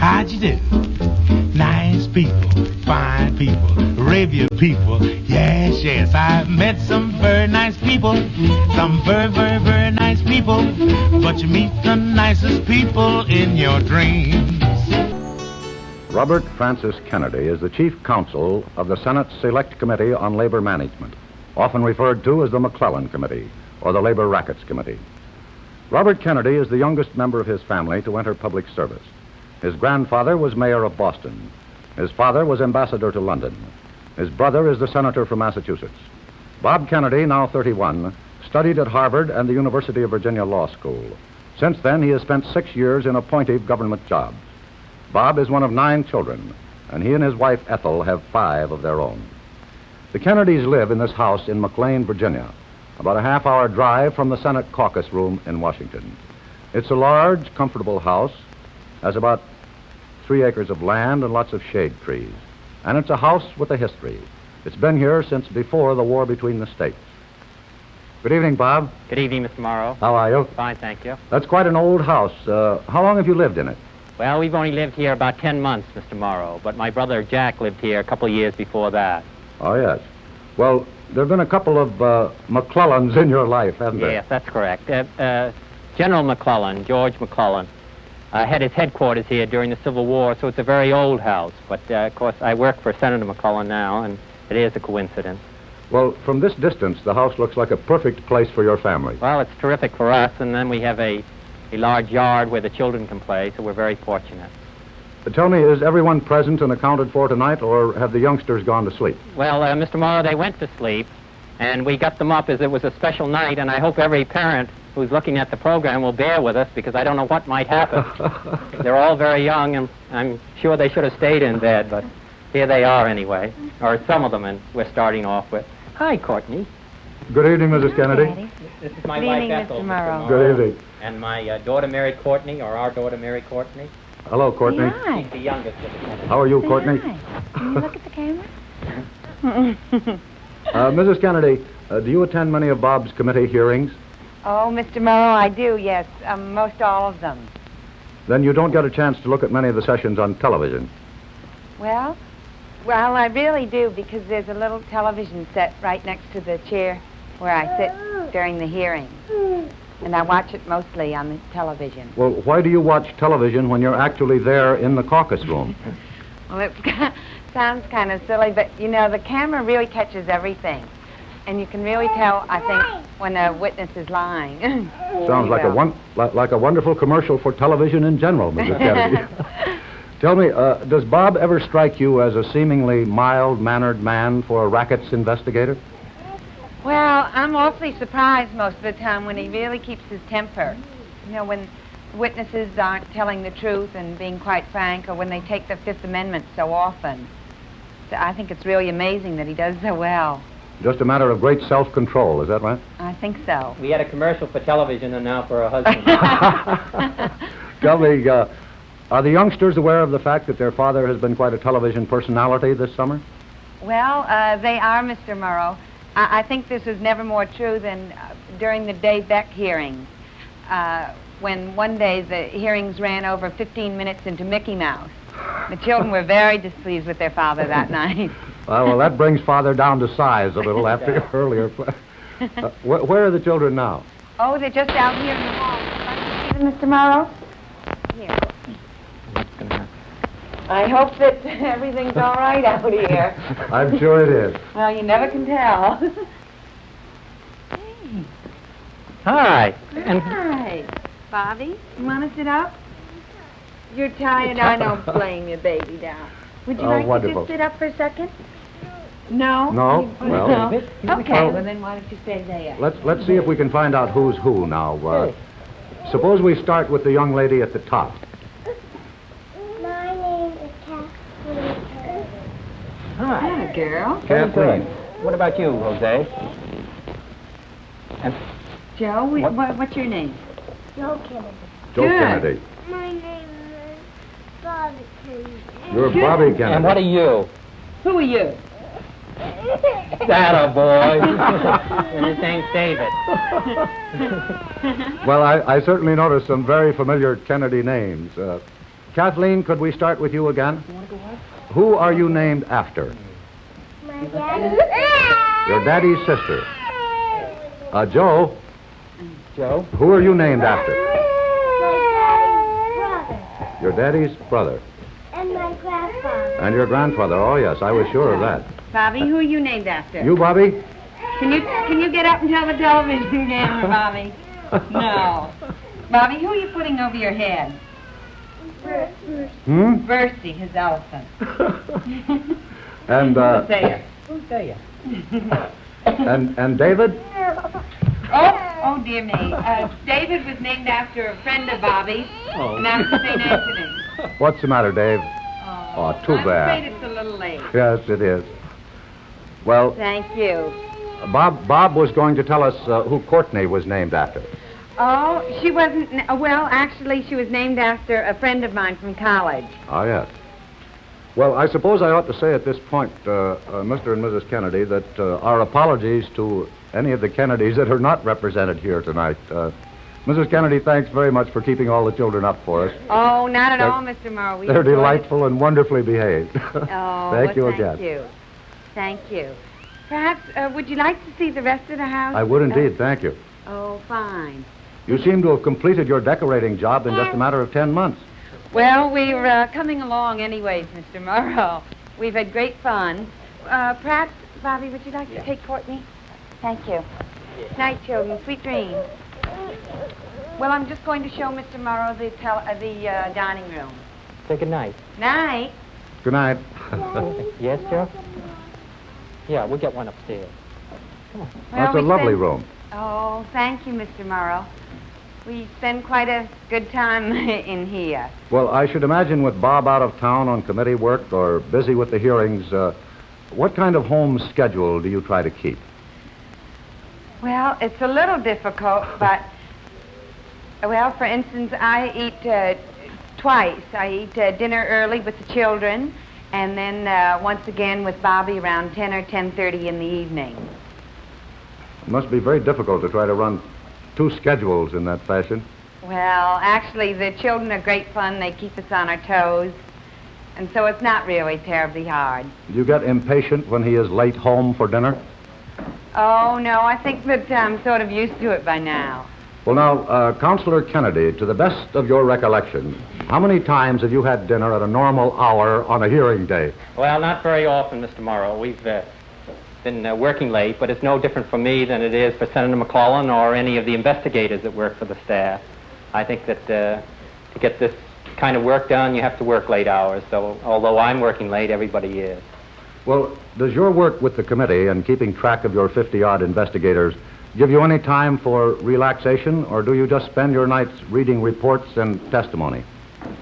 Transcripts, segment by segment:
How'd you do? Nice people, fine people, Arabia people. Yes, yes, I've met some very nice people. Some very, very, very nice people. But you meet the nicest people in your dreams. Robert Francis Kennedy is the chief counsel of the Senate's Select Committee on Labor Management, often referred to as the McClellan Committee or the Labor Rackets Committee. Robert Kennedy is the youngest member of his family to enter public service. His grandfather was mayor of Boston. His father was ambassador to London. His brother is the senator from Massachusetts. Bob Kennedy, now 31, studied at Harvard and the University of Virginia Law School. Since then, he has spent 6 years in appointive government jobs. Bob is one of 9 children, and he and his wife Ethel have 5 of their own. The Kennedys live in this house in McLean, Virginia, about a half-hour drive from the Senate caucus room in Washington. It's a large, comfortable house, has about 3 acres of land and lots of shade trees. And it's a house with a history. It's been here since before the war between the states. Good evening, Bob. Good evening, Mr. Morrow. How are you? Fine, thank you. That's quite an old house. How long have you lived in it? Well, we've only lived here about 10 months, Mr. Morrow, but my brother Jack lived here a couple of years before that. Oh, yes. Well, there have been a couple of McClellans in your life, haven't there? Yes, that's correct. General McClellan, George McClellan, had his headquarters here during the Civil War, so it's a very old house. But, of course, I work for Senator McClellan now, and it is a coincidence. Well, from this distance, the house looks like a perfect place for your family. Well, it's terrific for us, and then we have a large yard where the children can play, so we're very fortunate. Tell me, is everyone present and accounted for tonight, or have the youngsters gone to sleep? Well, Mr. Morrow, they went to sleep, and we got them up as it was a special night, and I hope every parent who's looking at the program will bear with us, because I don't know what might happen. They're all very young, and I'm sure they should have stayed in bed, but here they are anyway, or some of them, and we're starting off with, hi, Courtney. Good evening, Mrs. Kennedy. This is my Good wife, evening, Ethel, Mr. Morrow. Good evening. And my daughter, Mary Courtney, or our daughter, Mary Courtney. Hello, Courtney. Hi. She's the youngest of the Kennedys. How are you, Say Courtney? hi. Can you look at the camera? Mrs. Kennedy, do you attend many of Bob's committee hearings? Oh, Mr. Morrow, I do, yes. Most all of them. Then you don't get a chance to look at many of the sessions on television. Well, I really do, because there's a little television set right next to the chair where I sit during the hearings. And I watch it mostly on the television. Well, why do you watch television when you're actually there in the caucus room? Well, it sounds kind of silly, but, you know, the camera really catches everything. And you can really tell, I think, when a witness is lying. Sounds like a wonderful commercial for television in general, Mrs. Kennedy. Tell me, does Bob ever strike you as a seemingly mild-mannered man for a rackets investigator? Well, I'm awfully surprised most of the time when he really keeps his temper. You know, when witnesses aren't telling the truth and being quite frank, or when they take the Fifth Amendment so often. So I think it's really amazing that he does so well. Just a matter of great self-control, is that right? I think so. We had a commercial for television and now for a husband. Tell me, are the youngsters aware of the fact that their father has been quite a television personality this summer? Well, they are, Mr. Morrow. I think this was never more true than during the Dave Beck hearings, when one day the hearings ran over 15 minutes into Mickey Mouse. The children were very displeased with their father that night. Well, that brings Father down to size a little after your earlier play. Where are the children now? Oh, they're just out here in the hall. Want to see them, Mr. Morrow? Here. I hope that everything's all right out here. I'm sure it is. Well, you never can tell. Hey. Hi. Hi. Bobby, you want to sit up? You're tired. I don't blame you, baby down. Would you like wonderful. to just sit up for a second? No? No? Well, No. Okay, well then why don't you stay there? let's see if we can find out who's who now. Suppose we start with the young lady at the top. My name is Kathleen. Hi, girl. Kathleen. What about you, Jose? And Joe, what's your name? Joe Kennedy. Joe Good. Kennedy. My name is Bobby Kennedy. You're Good. Bobby Kennedy. And what are you? Who are you? That a boy. And his name's David. Well, I certainly noticed some very familiar Kennedy names. Kathleen, could we start with you again? Who are you named after? My daddy. Your daddy's sister. Joe, Joe? who are you named after? My daddy's brother. Your daddy's brother. And my grandfather. And your grandfather. Oh, yes, I was sure of that. Bobby, who are you named after? You, Bobby? Can you get up and tell the television camera, Bobby? No. Bobby, who are you putting over your head? Bercy, his elephant. And, Say it. and David? Oh, dear me. David was named after a friend of Bobby's, and after St. Anthony. What's the matter, Dave? Oh, too I'm bad. afraid it's a little late. Yes, it is. Well, Thank you. Bob was going to tell us who Courtney was named after. Oh, she wasn't... Well, actually, she was named after a friend of mine from college. Oh, yes. Well, I suppose I ought to say at this point, Mr. and Mrs. Kennedy, that our apologies to any of the Kennedys that are not represented here tonight. Mrs. Kennedy, thanks very much for keeping all the children up for us. Oh, not at all, Mr. Morrow. They're delightful and wonderfully behaved. Oh, Thank you again. again. Thank you. Perhaps, would you like to see the rest of the house? I would indeed, thank you. Oh, fine. You seem to have completed your decorating job in just a matter of 10 months. Well, we're coming along anyways, Mr. Morrow. We've had great fun. Perhaps, Bobby, would you like to take Courtney? Thank you. Night, children. Sweet dreams. Well, I'm just going to show Mr. Morrow the dining room. Say good night. Night. Good night. Yes, Joe? Yeah, we'll get one upstairs. Well, That's a we lovely spend- room. Oh, thank you, Mr. Morrow. We spend quite a good time in here. Well, I should imagine with Bob out of town on committee work or busy with the hearings, what kind of home schedule do you try to keep? Well, it's a little difficult, but, well, for instance, I eat twice. I eat dinner early with the children, and then once again with Bobby around 10 or 10:30 in the evening. It must be very difficult to try to run two schedules in that fashion. Well, actually, the children are great fun. They keep us on our toes, and so it's not really terribly hard. Do you get impatient when he is late home for dinner? Oh, no, I think that I'm sort of used to it by now. Well, now, Counselor Kennedy, to the best of your recollection, how many times have you had dinner at a normal hour on a hearing day? Well, not very often, Mr. Morrow. We've been working late, but it's no different for me than it is for Senator McClellan or any of the investigators that work for the staff. I think that to get this kind of work done, you have to work late hours. So although I'm working late, everybody is. Well, does your work with the committee and keeping track of your 50-odd investigators give you any time for relaxation, or do you just spend your nights reading reports and testimony?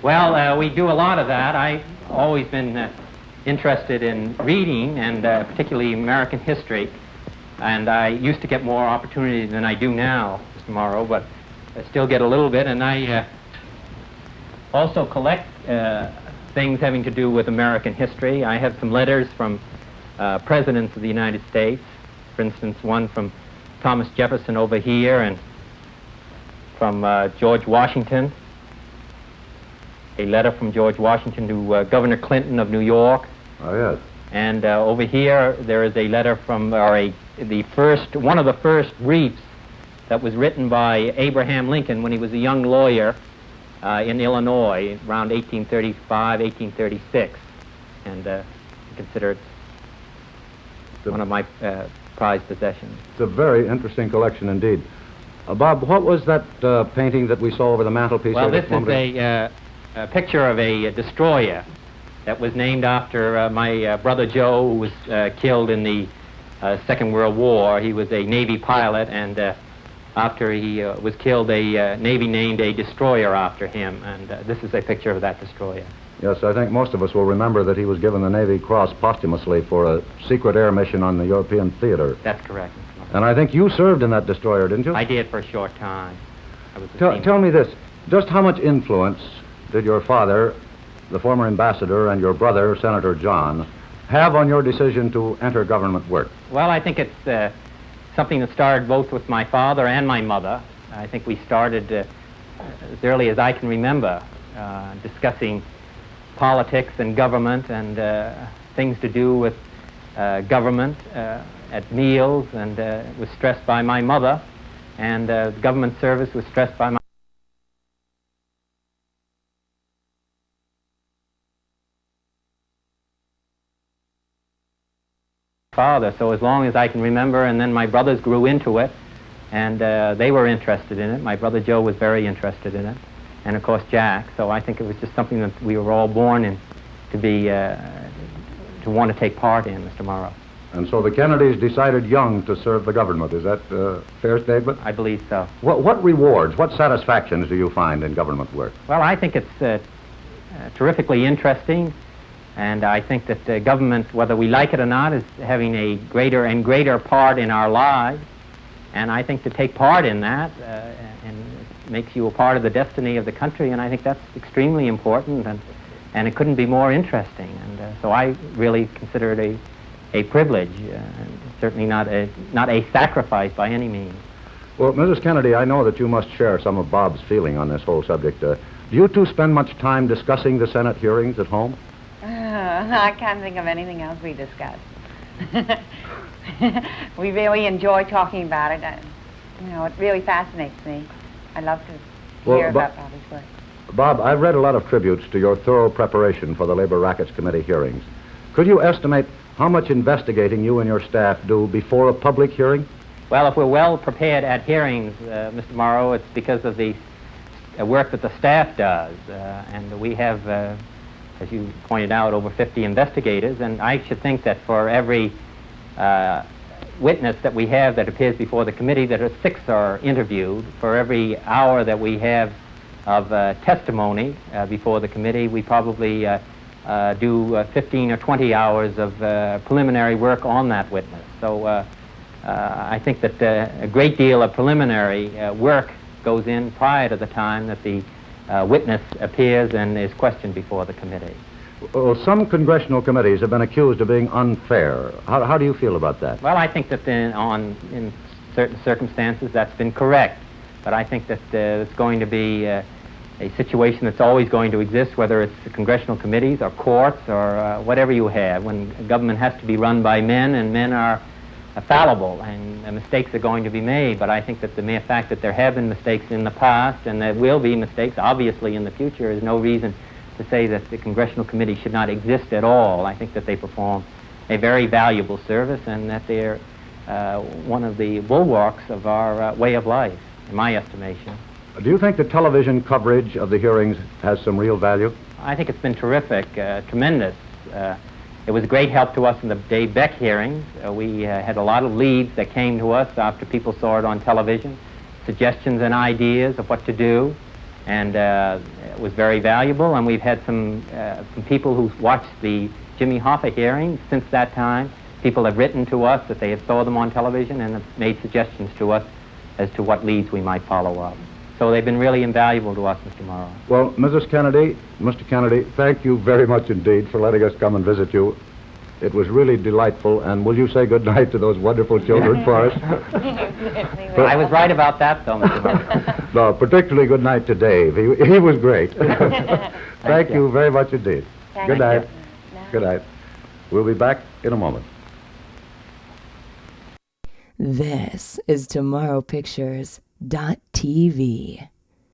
Well, we do a lot of that. I've always been interested in reading, and particularly American history. And I used to get more opportunity than I do now, Mr. Morrow, but I still get a little bit. And I also collect things having to do with American history. I have some letters from presidents of the United States. For instance, one from Thomas Jefferson over here, and from George Washington. A letter from George Washington to Governor Clinton of New York. Oh, yes. And over here, there is a letter from, one of the first briefs that was written by Abraham Lincoln when he was a young lawyer in Illinois around 1835, 1836. And I consider it one of my prized possessions. It's a very interesting collection indeed. Bob, what was that painting that we saw over the mantelpiece? Well, there this is a picture of a destroyer that was named after my brother Joe, who was killed in the Second World War. He was a Navy pilot, and after he was killed, a Navy named a destroyer after him, and this is a picture of that destroyer. Yes, I think most of us will remember that he was given the Navy Cross posthumously for a secret air mission on the European theater. That's correct. And I think you served in that destroyer, didn't you? I did for a short time. I was Tell me this, just how much influence did your father, the former ambassador, and your brother, Senator John, have on your decision to enter government work? Well, I think it's something that started both with my father and my mother. I think we started as early as I can remember. discussing politics and government and things to do with government at meals, and was stressed by my mother, and government service was stressed by my father. So as long as I can remember, and then my brothers grew into it, and they were interested in it. My brother Joe was very interested in it, and of course Jack. So I think it was just something that we were all born in to be, to want to take part in, Mr. Morrow. And so the Kennedys decided young to serve the government. Is that a fair statement? I believe so. What rewards, what satisfactions do you find in government work? Well, I think it's terrifically interesting, and I think that government, whether we like it or not, is having a greater and greater part in our lives. And I think to take part in that and it makes you a part of the destiny of the country, and I think that's extremely important, and it couldn't be more interesting. And so I really consider it a privilege, certainly not a sacrifice by any means. Well, Mrs. Kennedy, I know that you must share some of Bob's feeling on this whole subject. Do you two spend much time discussing the Senate hearings at home? I can't think of anything else we discuss. We really enjoy talking about it. You know, it really fascinates me. I love to hear about Bobby's work. Bob, I've read a lot of tributes to your thorough preparation for the Labor Rackets Committee hearings. Could you estimate how much investigating you and your staff do before a public hearing? Well, if we're well prepared at hearings, Mr. Morrow, it's because of the work that the staff does. And we have, as you pointed out, over 50 investigators. And I should think that for every witness that we have that appears before the committee, that 6 are interviewed. For every hour that we have of testimony before the committee, we probably do 15 or 20 hours of preliminary work on that witness. So I think that a great deal of preliminary work goes in prior to the time that the witness appears and is questioned before the committee. Well, some congressional committees have been accused of being unfair. How do you feel about that? Well, I think that in certain circumstances that's been correct. But I think that it's going to be a situation that's always going to exist, whether it's congressional committees or courts or whatever you have, when government has to be run by men, and men are fallible, and mistakes are going to be made. But I think that the mere fact that there have been mistakes in the past, and there will be mistakes obviously in the future, is no reason to say that the congressional committee should not exist at all. I think that they perform a very valuable service, and that they're one of the bulwarks of our way of life, in my estimation. Do you think the television coverage of the hearings has some real value? I think it's been terrific, tremendous. It was a great help to us in the Dave Beck hearings. We had a lot of leads that came to us after people saw it on television, suggestions and ideas of what to do, and it was very valuable. And we've had some people who've watched the Jimmy Hoffa hearings since that time. People have written to us that they have saw them on television and have made suggestions to us as to what leads we might follow up. So they've been really invaluable to us, Mr. Morrow. Well, Mrs. Kennedy, Mr. Kennedy, thank you very much indeed for letting us come and visit you. It was really delightful, and will you say good night to those wonderful children for us? I was right about that, though, Mr. Morrow. No, particularly good night to Dave. He was great. Thank you very much indeed. Good night. Good night. We'll be back in a moment. This is Tomorrowpictures.TV.